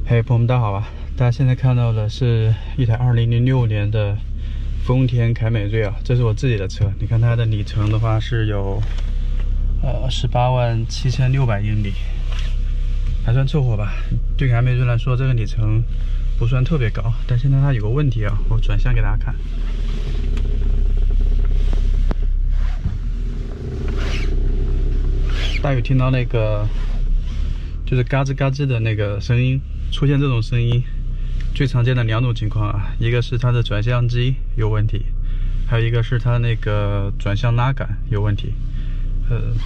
嘿，朋友们，大家好啊！大家现在看到的是一台2006年的丰田凯美瑞啊，这是我自己的车。你看它的里程的话是有187600英里，还算凑合吧。对凯美瑞来说，这个里程不算特别高。但现在它有个问题啊，我转向给大家看。大家有听到那个就是嘎吱嘎吱的那个声音？出现这种声音，最常见的两种情况啊，一个是它的转向机有问题，还有一个是它那个转向拉杆有问题。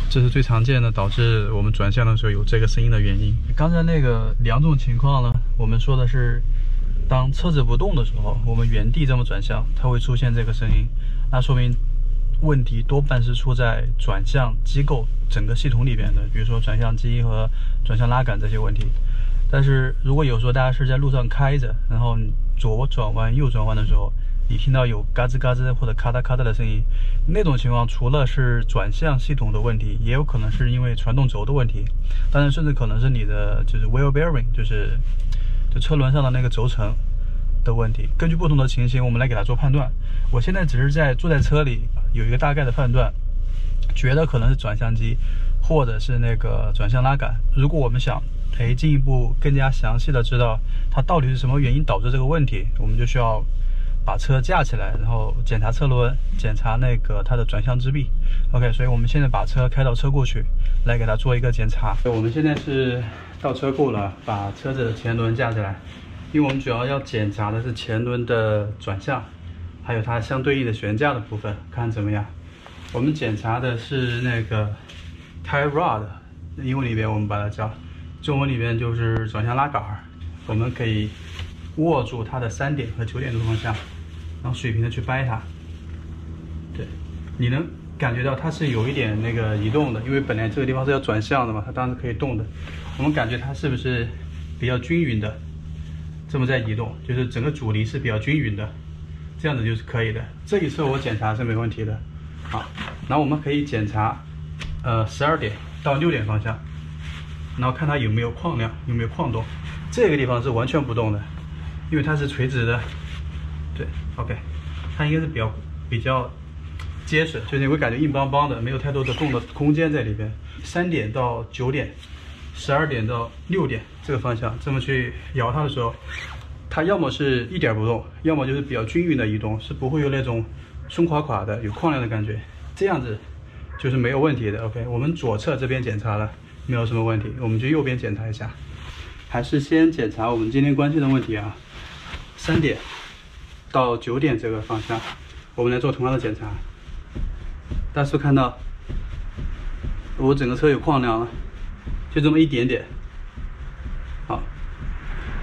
这是最常见的导致我们转向的时候有这个声音的原因。刚才那个两种情况呢，我们说的是当车子不动的时候，我们原地这么转向，它会出现这个声音，那说明问题多半是出在转向机构整个系统里边的，比如说转向机和转向拉杆这些问题。但是如果有时候大家是在路上开着，然后你左转弯右转弯的时候，你听到有嘎吱嘎吱或者咔嗒咔嗒的声音，那种情况除了是转向系统的问题，也有可能是因为传动轴的问题，当然甚至可能是你的就是 wheel bearing， 就车轮上的那个轴承的问题。根据不同的情形，我们来给它做判断。我现在只是坐在车里有一个大概的判断，觉得可能是转向机或者是那个转向拉杆。如果我们想进一步更加详细的知道它到底是什么原因导致这个问题，我们就需要把车架起来，然后检查车轮，检查那个它的转向支臂。OK， 所以我们现在把车开到车库去，来给它做一个检查。我们现在是到车库了，把车子的前轮架起来，因为我们主要检查的是前轮的转向，还有它相对应的悬架的部分，看怎么样。我们检查的是那个 tie rod， 英文里边我们把它叫，中文里边就是转向拉杆。我们可以握住它的3点和9点的方向，然后水平的去掰它。对，你能感觉到它是有一点那个移动的，因为本来这个地方是要转向的嘛，它当然可以动的。我们感觉它是不是比较均匀的这么在移动，就是整个阻力是比较均匀的，这样子就是可以的。这一侧我检查是没问题的。好，然后我们可以检查12点到6点方向，然后看它有没有矿量，有没有矿动。这个地方是完全不动的，因为它是垂直的。对 ，OK， 它应该是比较结实，就是你会感觉硬邦邦的，没有太多的动的空间在里边。3点到9点，12点到6点这个方向，这么去摇它的时候，它要么是一点不动，要么就是比较均匀的移动，是不会有那种松垮垮的有矿量的感觉，这样子就是没有问题的。OK， 我们左侧这边检查了，没有什么问题，我们就右边检查一下。还是先检查我们今天关心的问题啊，3点到9点这个方向，我们来做同样的检查。大家是看到我整个车有矿量了，就这么一点点。好，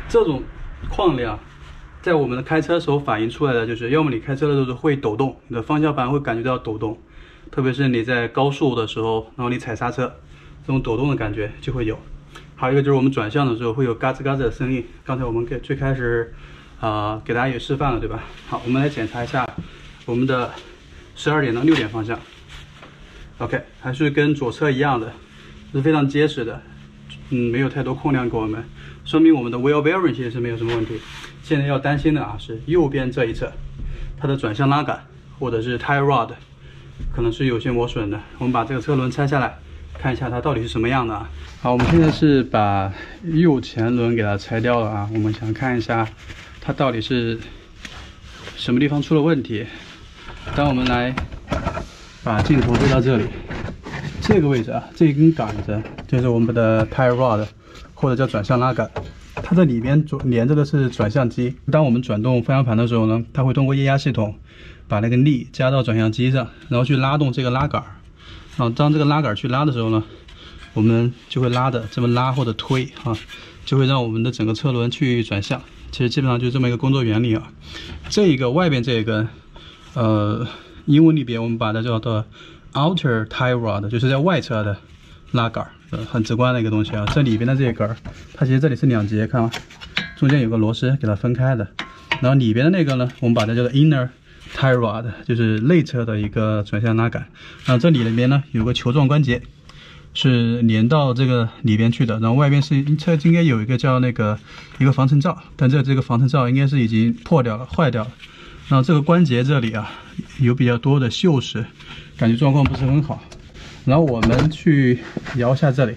这种矿量在我们的开车时候反映出来的就是，要么你开车的时候会抖动，你的方向盘会感觉到抖动，特别是你在高速的时候，然后你踩刹车，这种抖动的感觉就会有。还有一个就是我们转向的时候会有嘎吱嘎吱的声音，刚才我们最开始给大家也示范了，对吧？好，我们来检查一下我们的12点到6点方向。OK， 还是跟左侧一样的，是非常结实的，没有太多空量给我们，说明我们的 wheel bearing 其实是没有什么问题。现在要担心的啊是右边这一侧，它的转向拉杆或者是 tie rod 可能是有些磨损的。我们把这个车轮拆下来，看一下它到底是什么样的啊。好，我们现在是把右前轮给它拆掉了啊。我们想看一下它到底是什么地方出了问题。当我们来把镜头对到这里，这个位置啊，这一根杆子就是我们的 tie rod 或者叫转向拉杆，它这里边连着的是转向机。当我们转动方向盘的时候呢，它会通过液压系统把那个力加到转向机上，然后去拉动这个拉杆。然后当这个拉杆去拉的时候呢，我们就会这么拉或者推啊，就会让我们的整个车轮去转向。其实基本上就是这么一个工作原理啊。这一个外边这一根，英文里边我们把它叫做 outer tie rod， 就是在外侧的拉杆，很直观的一个东西啊。这里边的这一根，它其实这里是2节，看吗？中间有个螺丝给它分开的。然后里边的那个呢，我们把它叫做 inner tie rod， 就是内侧的一个转向拉杆。然后这里边呢有个球状关节，是连到这个里边去的，然后外边是它应该有一个叫一个防尘罩，但这个防尘罩应该是已经破掉了、坏掉了。然后这个关节这里啊有比较多的锈蚀，感觉状况不是很好。然后我们去摇一下这里。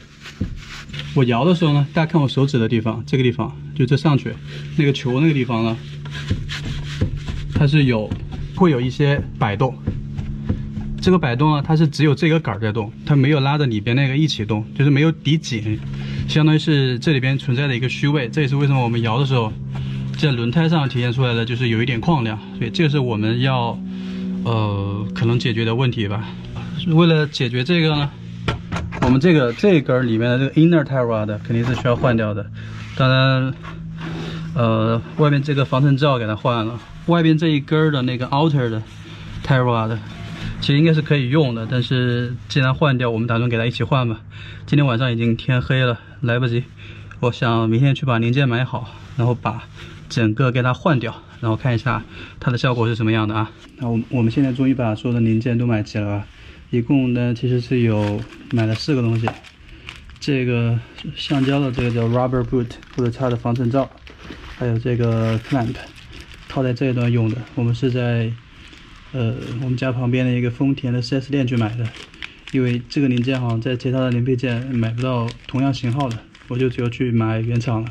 我摇的时候呢，大家看我手指的地方，这个地方就这上去那个球那个地方呢，它是会有一些摆动。这个摆动呢，它是只有这个杆在动，它没有拉着里边那个一起动，就是没有抵紧，相当于是这里边存在的一个虚位。这也是为什么我们摇的时候，在轮胎上体现出来的就是有一点旷亮，所以这个是我们要可能解决的问题吧。为了解决这个呢，我们这根里面的这个 inner tie rod 肯定是需要换掉的。当然，外面这个防尘罩给它换了，外边这一根的那个 outer 的 tie rod 其实应该是可以用的，但是既然换掉，我们打算给它一起换吧。今天晚上已经天黑了，来不及。我想明天去把零件买好，然后把整个给它换掉，然后看一下它的效果是什么样的啊。那我们现在终于把所有的零件都买齐了吧？一共呢其实是买了4个东西，这个橡胶的这个叫 rubber boot 或者它的防尘罩，还有这个 clamp 套在这一端用的。我们是在我们家旁边的一个丰田的 4S 店去买的，因为这个零件好像在其他的零配件买不到同样型号的，我就只有去买原厂了。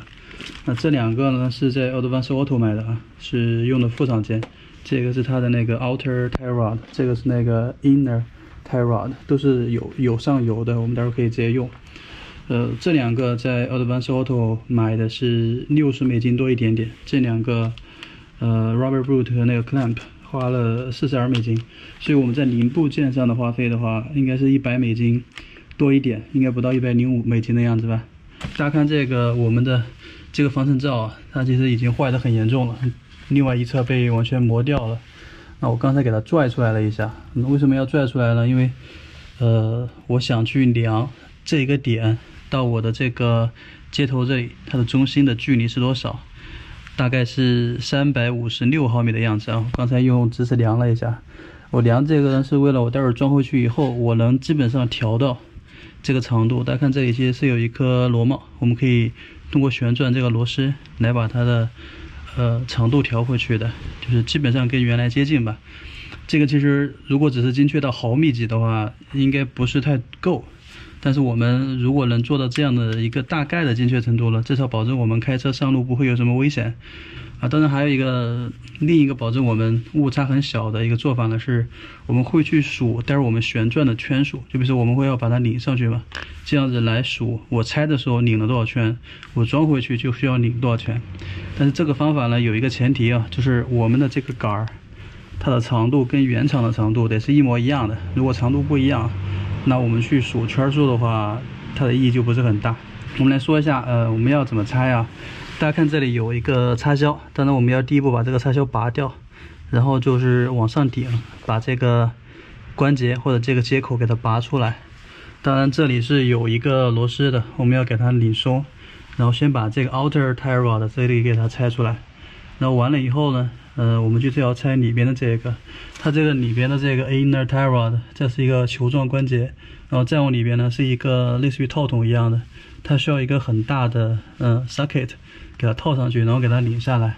那这2个呢是在 Advance Auto 买的啊，是用的副厂件。这个是它的那个 outer tie rod， 这个是那个 inner tie rod， 都是有上油的，我们待会儿可以直接用。这2个在 Advance Auto 买的是60美金多一点点，这2个rubber boot 和那个 clamp 花了42美金，所以我们在零部件上的花费的话，应该是100美金多一点，应该不到105美金的样子吧。大家看这个我们的这个防尘罩啊，它其实已经坏得很严重了，另外一侧被完全磨掉了。那我刚才给它拽出来了一下，为什么要拽出来呢？因为我想去量这个点到我的这个接头这里，它的中心的距离是多少？大概是356毫米的样子啊。刚才用直尺量了一下，我量这个呢是为了我待会儿装回去以后，我能基本上调到这个长度。大家看这里其实是有一颗螺帽，我们可以通过旋转这个螺丝来把它的长度调回去的，就是基本上跟原来接近吧。这个其实如果只是精确到毫米级的话，应该不是太够。但是我们如果能做到这样的一个大概的精确程度了，至少保证我们开车上路不会有什么危险啊。当然还有另一个保证我们误差很小的一个做法呢，是我们会去数待会儿我们旋转的圈数，就比如说我们会要把它拧上去嘛，这样子来数我拆的时候拧了多少圈，我装回去就需要拧多少圈。但是这个方法呢有一个前提啊，就是我们的这个杆儿它的长度跟原厂的长度得是一模一样的，如果长度不一样，那我们去数圈数的话，它的意义就不是很大。我们来说一下，我们要怎么拆啊？大家看这里有一个插销，当然我们要第一步把这个插销拔掉，然后就是往上顶，把这个关节或者这个接口给它拔出来。当然这里是有一个螺丝的，我们要给它拧松，然后先把这个 outer tie rod 这里给它拆出来。然后完了以后呢，我们就要拆里边的这个，它这个里边的这个 inner tie rod， 这是一个球状关节，然后再往里边呢是一个类似于套筒一样的，它需要一个很大的socket 给它套上去，然后给它拧下来。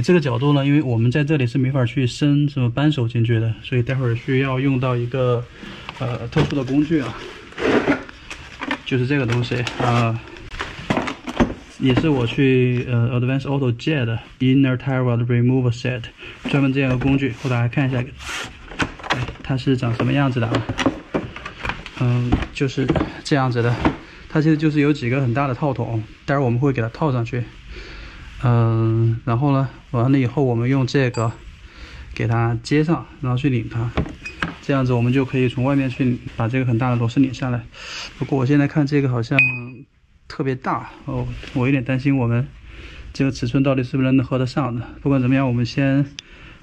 这个角度呢，因为我们在这里是没法去伸什么扳手进去的，所以待会儿需要用到一个特殊的工具啊，就是这个东西啊。也是我去Advance Auto 借的 Inner Tie Rod Removal Set， 专门这样的工具，我大家看一下，它是长什么样子的啊？就是这样子的，它其实就是有几个很大的套筒，待会儿我们会给它套上去。然后呢，完了以后我们用这个给它接上，然后去拧它，这样子我们就可以从外面去把这个很大的螺丝拧下来。不过我现在看这个好像特别大哦，我有点担心我们这个尺寸到底是不是能合得上的。不管怎么样，我们先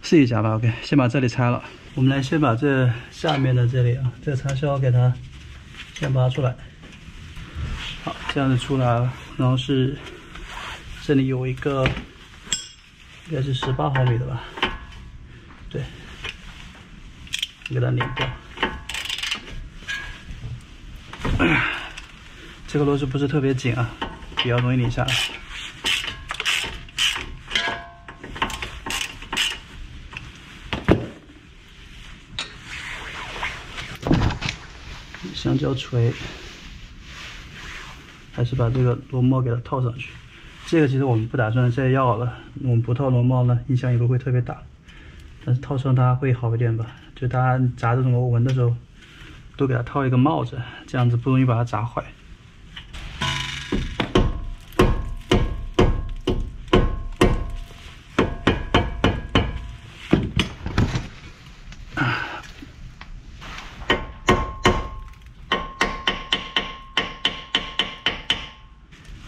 试一下吧。OK， 先把这里拆了。我们来先把这下面的这里啊，这个插销给它先拔出来。好，这样子出来了。然后是这里有一个，应该是18毫米的吧？对，给它拧掉。这个螺丝不是特别紧啊，比较容易拧下来。橡胶锤，还是把这个螺帽给它套上去。这个其实我们不打算再要了，我们不套螺帽呢，影响也不会特别大。但是套上它会好一点吧？就大家砸这种螺纹的时候，都给它套一个帽子，这样子不容易把它砸坏。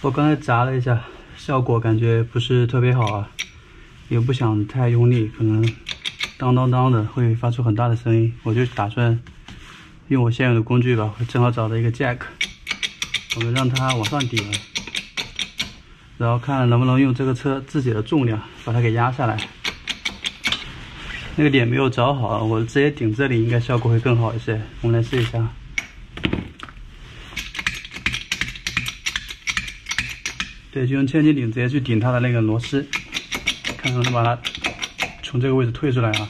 我刚才砸了一下，效果感觉不是特别好啊，也不想太用力，可能当当当的会发出很大的声音。我就打算用我现有的工具吧，我正好找到一个 jack， 我们让它往上顶，然后看能不能用这个车自己的重量把它给压下来。那个点没有找好，我直接顶这里应该效果会更好一些。我们来试一下。对，就用千斤顶直接去顶它的那个螺丝，看能不能把它从这个位置退出来啊。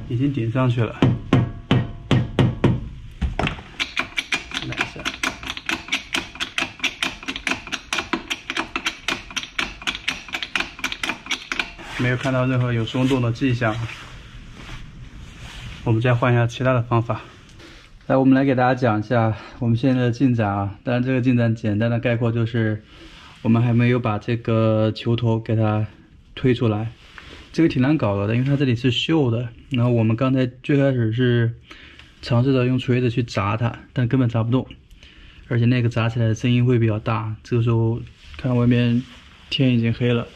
已经顶上去了。来一下。没有看到任何有松动的迹象，我们再换一下其他的方法。来，我们来给大家讲一下我们现在的进展啊。当然，这个进展简单的概括就是，我们还没有把这个球头给它推出来，这个挺难搞的，因为它这里是锈的。然后我们刚才最开始是尝试着用锤子去砸它，但根本砸不动，而且那个砸起来的声音会比较大。这个时候看外面天已经黑了。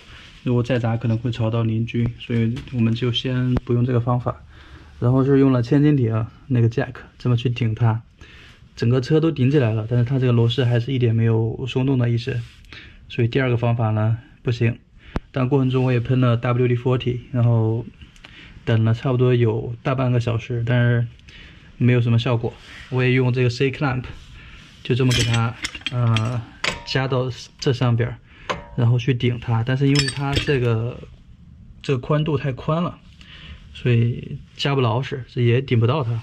如果再砸可能会吵到邻居，所以我们就先不用这个方法，然后是用了千斤顶那个 jack 这么去顶它，整个车都顶起来了，但是它这个螺丝还是一点没有松动的意思，所以第二个方法呢不行。但过程中我也喷了 WD-40，然后等了差不多有大半个小时，但是没有什么效果。我也用这个 C clamp 就这么给它加到这上边。然后去顶它，但是因为它这个宽度太宽了，所以加不牢实，也顶不到它。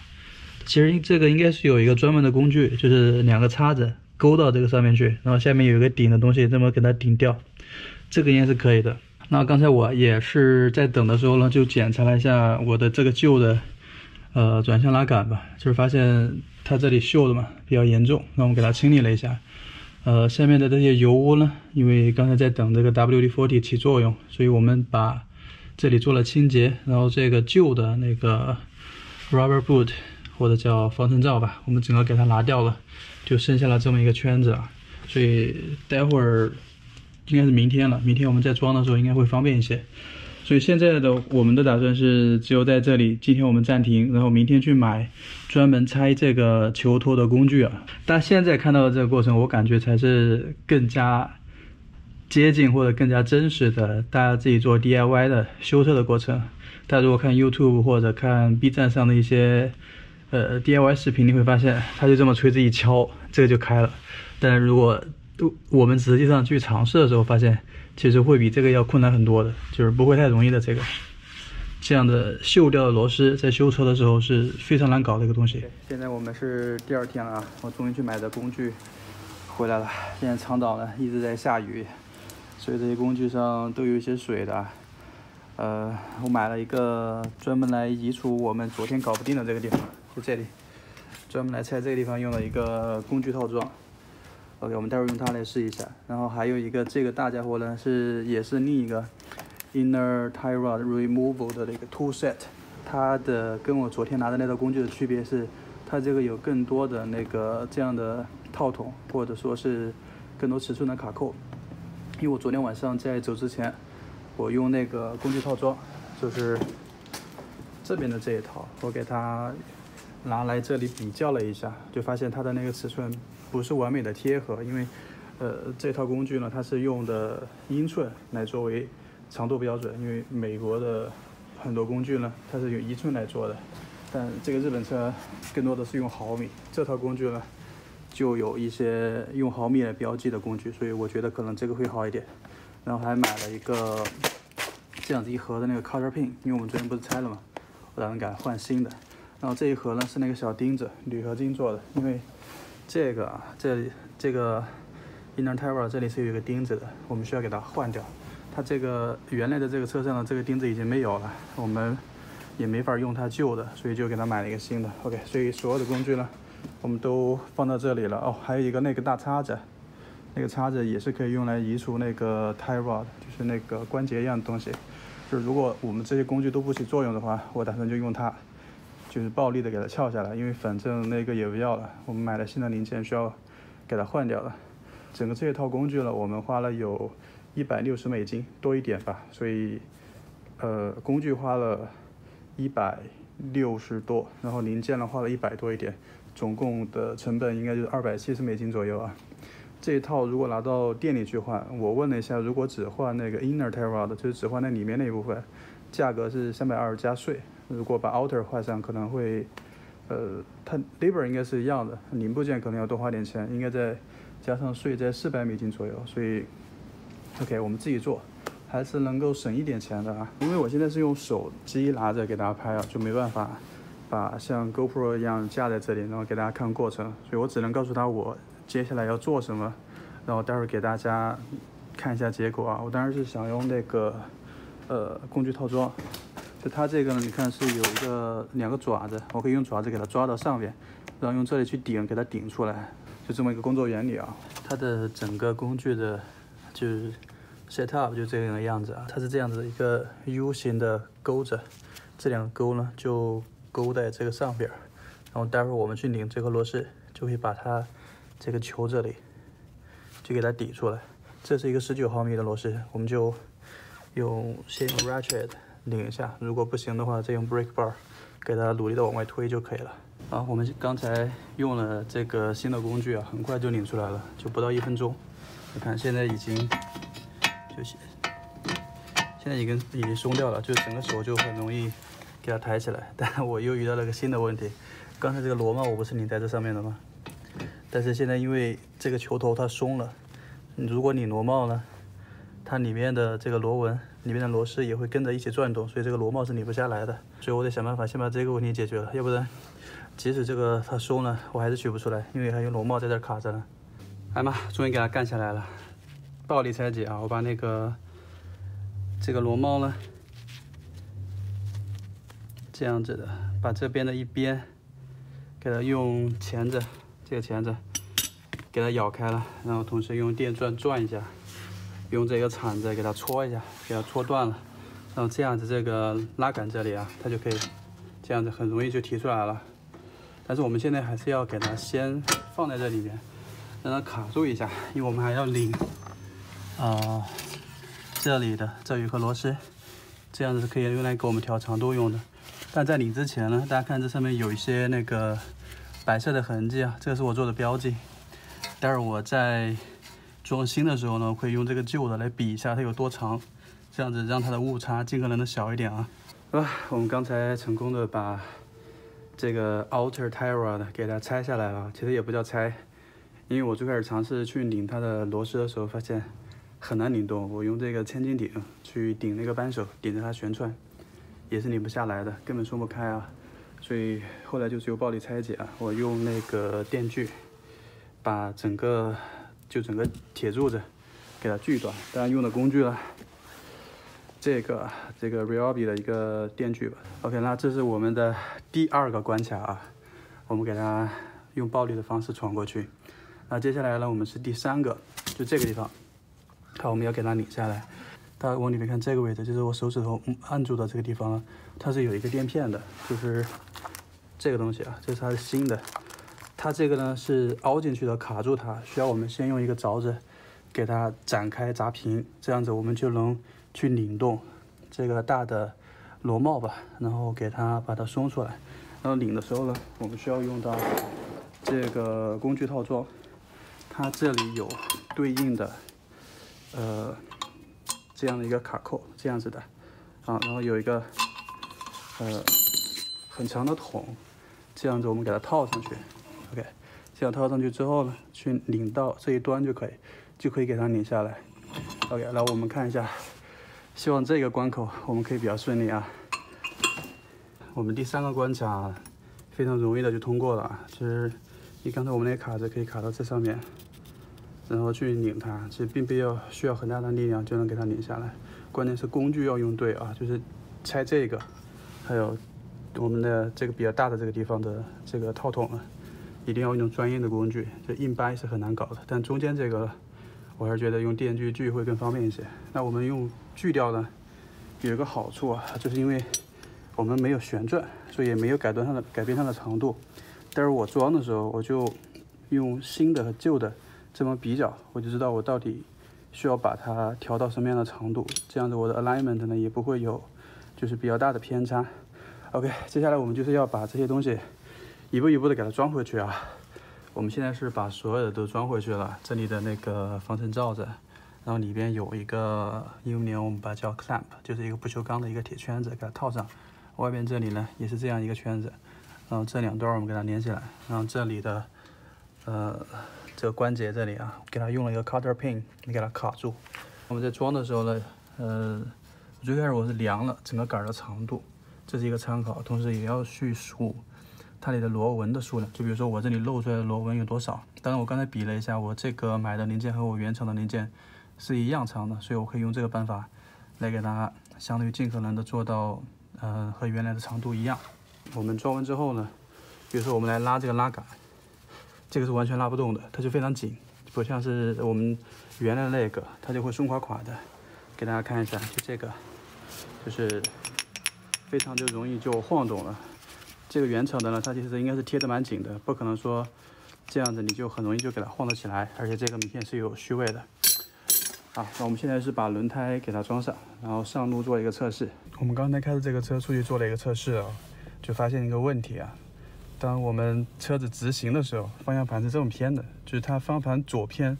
其实这个应该是有一个专门的工具，就是两个叉子勾到这个上面去，然后下面有一个顶的东西，这么给它顶掉，这个应该是可以的。那刚才我也是在等的时候呢，就检查了一下我的这个旧的转向拉杆吧，就是发现它这里锈的嘛比较严重，那我们给它清理了一下。下面的这些油污呢，因为刚才在等这个 WD-40 起作用，所以我们把这里做了清洁，然后这个旧的那个 rubber boot 或者叫防尘罩吧，我们整个给它拿掉了，就剩下了这么一个圈子啊。所以待会儿应该是明天了，明天我们再装的时候应该会方便一些。所以现在的我们的打算是只有在这里，今天我们暂停，然后明天去买专门拆这个球托的工具啊。但现在看到的这个过程，我感觉才是更加接近或者更加真实的大家自己做 DIY 的修车的过程。大家如果看 YouTube 或者看 B 站上的一些DIY 视频，你会发现他就这么锤子一敲，这个就开了。但是如果我们实际上去尝试的时候，发现其实会比这个要困难很多的，就是不会太容易的。这样的锈掉的螺丝在修车的时候是非常难搞的一个东西。现在我们是第二天了啊，我终于去买的工具回来了。现在长岛呢一直在下雨，所以这些工具上都有一些水的。我买了一个专门来移除我们昨天搞不定的这个地方，就这里，专门来拆这个地方用了一个工具套装。OK， 我们待会儿用它来试一下。然后还有一个这个大家伙呢，也是另一个 inner tie rod removal 的那个 tool set。它的跟我昨天拿的那套工具的区别是，它这个有更多的那个这样的套筒，或者说是更多尺寸的卡扣。因为我昨天晚上在走之前，我用那个工具套装，就是这边的这一套，我给它拿来这里比较了一下，就发现它的那个尺寸不是完美的贴合，因为这套工具呢，它是用的英寸来作为长度标准，因为美国的很多工具呢，它是用1寸来做的，但这个日本车更多的是用毫米。这套工具呢，就有一些用毫米来标记的工具，所以我觉得可能这个会好一点。然后还买了一个这样子一盒的那个 cutter pin， 因为我们昨天不是拆了嘛，我打算给它换新的。然后这一盒呢是那个小钉子，铝合金做的，因为这个这个 inner tie rod 这里是有一个钉子的，我们需要给它换掉。它这个原来的这个车上的这个钉子已经没有了，我们也没法用它旧的，所以就给它买了一个新的。OK， 所以所有的工具呢，我们都放到这里了。哦，还有一个那个大叉子，那个叉子也是可以用来移除那个 tie rod， 就是那个关节一样的东西。就是如果我们这些工具都不起作用的话，我打算就用它，就是暴力的给它撬下来，因为反正那个也不要了，我们买了新的零件需要给它换掉了。整个这一套工具呢，我们花了有160美金多一点吧，所以工具花了160多，然后零件呢花了100多一点，总共的成本应该就是270美金左右啊。这一套如果拿到店里去换，我问了一下，如果只换那个 inner tie rod， 就是只换那里面那一部分，价格是320加税。如果把 outer 换上，可能会它 labor 应该是一样的，零部件可能要多花点钱，应该再加上税在400美金左右，所以 OK 我们自己做还是能够省一点钱的啊。因为我现在是用手机拿着给大家拍啊，就没办法把像 GoPro 一样架在这里，然后给大家看过程，所以我只能告诉他我接下来要做什么，然后待会儿给大家看一下结果啊。我当然是想用那个工具套装，就它这个呢，你看是有2个爪子，我可以用爪子给它抓到上面，然后用这里去顶，给它顶出来，就这么一个工作原理啊。它的整个工具的就是 set up 就这样的样子啊，它是这样子一个 U 型的钩子，这2个钩呢就勾在这个上边，然后待会儿我们去拧这颗螺丝，就会把它这个球这里就给它抵出来。这是一个19毫米的螺丝，我们就先用 ratchet 拧一下，如果不行的话，再用 brake bar 给它努力的往外推就可以了。啊，我们刚才用了这个新的工具啊，很快就拧出来了，就不到1分钟。你看现在已经松掉了，就整个手就很容易给它抬起来。但我又遇到了个新的问题，刚才这个螺帽我不是拧在这上面的吗？但是现在因为这个球头它松了，如果拧螺帽呢，它里面的这个螺纹里面的螺丝也会跟着一起转动，所以这个螺帽是拧不下来的。所以我得想办法先把这个问题解决了，要不然即使这个它松了，我还是取不出来，因为还有螺帽在这卡着呢。来嘛，终于给它干下来了，暴力拆解啊！我把这个螺帽呢，这样子的，把这边的一边给它用这个钳子给它咬开了，然后同时用电钻转一下，用这个铲子给它戳一下，给它戳断了，然后这样子这个拉杆这里啊，它就可以这样子很容易就提出来了。但是我们现在还是要给它先放在这里面，让它卡住一下，因为我们还要拧这里的这有一颗螺丝，这样子可以用来给我们调长度用的。但在拧之前呢，大家看这上面有一些那个白色的痕迹啊，这个是我做的标记。待会儿我在装新的时候呢，会用这个旧的来比一下它有多长，这样子让它的误差尽可能的小一点啊。好吧，我们刚才成功的把这个 outer tie rod 给它拆下来了，其实也不叫拆，因为我最开始尝试去拧它的螺丝的时候，发现很难拧动。我用这个千斤顶去顶那个扳手，顶着它旋转，也是拧不下来的，根本松不开啊。所以后来就只有暴力拆解啊，我用那个电锯把整个铁柱子给它锯断。当然用的工具了，这个 Ryobi 的一个电锯吧。OK， 那这是我们的第2个关卡啊，我们给它用暴力的方式闯过去。那接下来呢，我们是第3个，就这个地方，好，我们要给它拧下来。大家往里面看，这个位置就是我手指头按住的这个地方，它是有一个垫片的，就是这个东西啊，这是它的新的。它这个呢是凹进去的，卡住它，需要我们先用一个凿子给它展开砸平，这样子我们就能去拧动这个大的螺帽吧，然后把它松出来。然后拧的时候呢，我们需要用到这个工具套装，它这里有对应的这样的一个卡扣，这样子的啊，然后有一个很长的筒，这样子我们给它套上去 ，OK， 这样套上去之后呢，去拧到这一端就可以给它拧下来 ，OK， 然后我们看一下，希望这个关口我们可以比较顺利啊。我们第3个关卡非常容易的就通过了啊，其实你刚才我们那卡子可以卡到这上面，然后去拧它，其实并不需要很大的力量就能给它拧下来，关键是工具要用对啊，就是拆这个，还有我们的这个比较大的这个地方的这个套筒啊，一定要用专业的工具，就硬掰是很难搞的，但中间这个我还是觉得用电锯锯会更方便一些。那我们用锯掉呢，有一个好处啊，就是因为我们没有旋转，所以也没有改变它的长度。但是我装的时候，我就用新的和旧的这么比较，我就知道我到底需要把它调到什么样的长度，这样子我的 alignment 呢也不会有就是比较大的偏差。OK， 接下来我们就是要把这些东西一步一步的给它装回去啊。我们现在是把所有的都装回去了，这里的那个防尘罩子，然后里边有一个英文名我们把它叫 clamp， 就是一个不锈钢的一个铁圈子，给它套上。外边这里呢也是这样一个圈子，然后这2端我们给它连起来，然后这里的这个关节这里啊，给它用了一个 cotter pin， 你给它卡住。我们在装的时候呢，最开始我是量了整个杆的长度，这是一个参考，同时也要去数它里的螺纹的数量，就比如说我这里露出来的螺纹有多少。当然我刚才比了一下，我这个买的零件和我原厂的零件是一样长的，所以我可以用这个办法来给它相当于尽可能的做到和原来的长度一样。我们装完之后呢，比如说我们来拉这个拉杆，这个是完全拉不动的，它就非常紧，不像是我们原来的那个，它就会松垮垮的。给大家看一下，就这个就是非常就容易就晃动了。这个原厂的呢，它其实应该是贴得蛮紧的，不可能说这样子你就很容易就给它晃得起来，而且这个明显是有虚位的。好，那我们现在是把轮胎给它装上，然后上路做一个测试。我们刚才开着这个车出去做了一个测试啊，就发现一个问题啊。当我们车子直行的时候，方向盘是这么偏的，就是它方向盘左偏，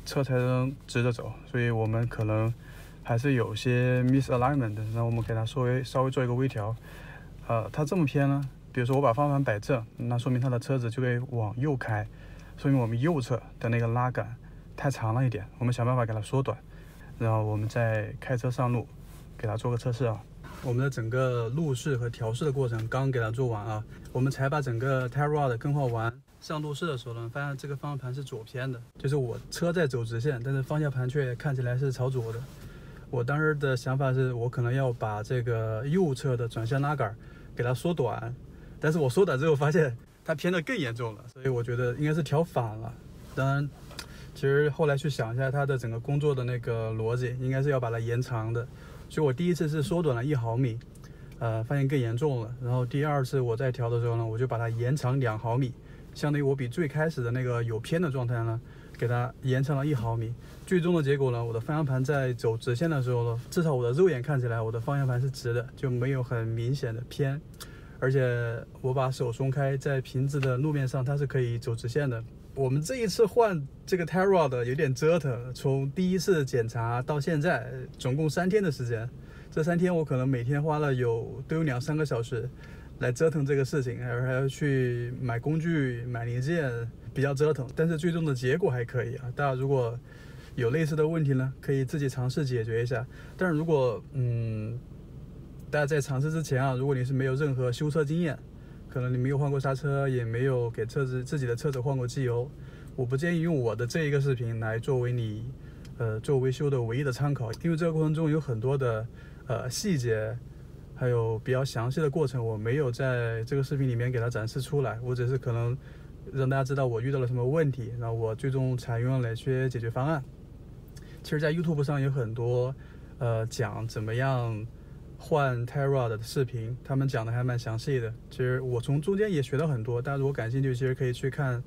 车才能直着走，所以我们可能还是有些 misalignment 的。然后我们给它稍微做一个微调。它这么偏呢，比如说我把方向盘摆正，那说明它的车子就会往右开，说明我们右侧的那个拉杆太长了一点，我们想办法给它缩短，然后我们再开车上路，给它做个测试啊。我们的整个路试和调试的过程刚给它做完啊，我们才把整个 tie rod 更换完。上路试的时候呢，发现这个方向盘是左偏的，就是我车在走直线，但是方向盘却看起来是朝左的。我当时的想法是我可能要把这个右侧的转向拉杆给它缩短，但是我缩短之后发现它偏得更严重了，所以我觉得应该是调反了。当然其实后来去想一下它的整个工作的那个逻辑，应该是要把它延长的，所以我第一次是缩短了1毫米，发现更严重了。然后第2次我在调的时候呢，我就把它延长2毫米，相当于我比最开始的那个有偏的状态呢，给它延长了1毫米。最终的结果呢，我的方向盘在走直线的时候呢，至少我的肉眼看起来，我的方向盘是直的，就没有很明显的偏。而且我把手松开，在平直的路面上，它是可以走直线的。我们这一次换这个 tie rod 有点折腾，从第一次检查到现在，总共3天的时间。这3天我可能每天花了都有2-3个小时来折腾这个事情，还要去买工具、买零件，比较折腾。但是最终的结果还可以啊。大家如果有类似的问题呢，可以自己尝试解决一下。但是如果大家在尝试之前啊，如果你是没有任何修车经验，可能你没有换过刹车，也没有给自己的车子换过机油，我不建议用我的这一个视频来作为你做维修的唯一的参考，因为这个过程中有很多的细节，还有比较详细的过程，我没有在这个视频里面给它展示出来，我只是可能让大家知道我遇到了什么问题，然后我最终采用了哪些解决方案。其实在 YouTube 上有很多讲怎么样换 tie rod 的视频，他们讲的还蛮详细的。其实我从中间也学到很多，大家如果感兴趣，其实可以去看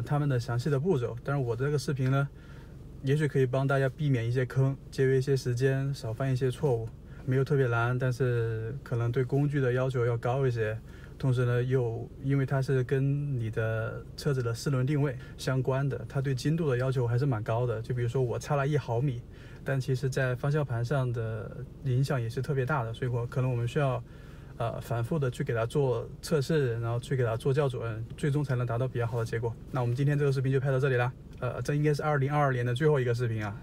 他们的详细的步骤。但是我这个视频呢，也许可以帮大家避免一些坑，节约一些时间，少犯一些错误。没有特别难，但是可能对工具的要求要高一些，同时呢因为它是跟你的车子的4轮定位相关的，它对精度的要求还是蛮高的。就比如说我差了1毫米，但其实在方向盘上的影响也是特别大的，所以可能我们需要反复的去给它做测试，然后去给它做校准，最终才能达到比较好的结果。那我们今天这个视频就拍到这里啦。这应该是2022年的最后一个视频啊。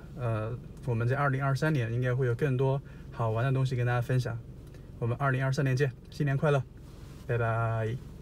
我们在2023年应该会有更多好玩的东西跟大家分享。我们2023年见，新年快乐，拜拜。